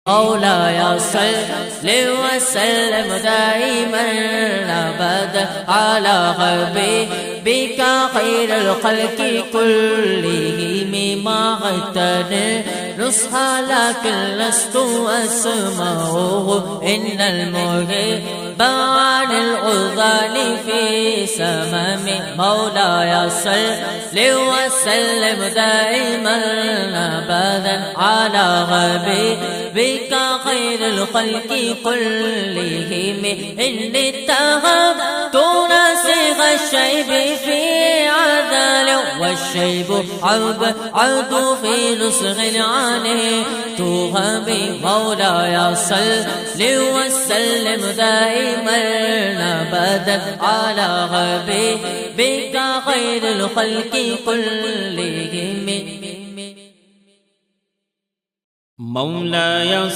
مولاي صل وسلم دائما أبدا على حبيبك خير الخلق كلهم ما اغتنى نصحا لكن لست أسمعه إن المحب عن الأذان في سمم مولاي صل وسلم دائما أبدا على حبيبك خير الخلق كلهم إني اتهمت ناسخ الشيب في عذل والشيب عبد في نسخ عنه تهمي مولاي صل وسلم دائما أبدا على حبيبك خير الخلق كلهم مولاي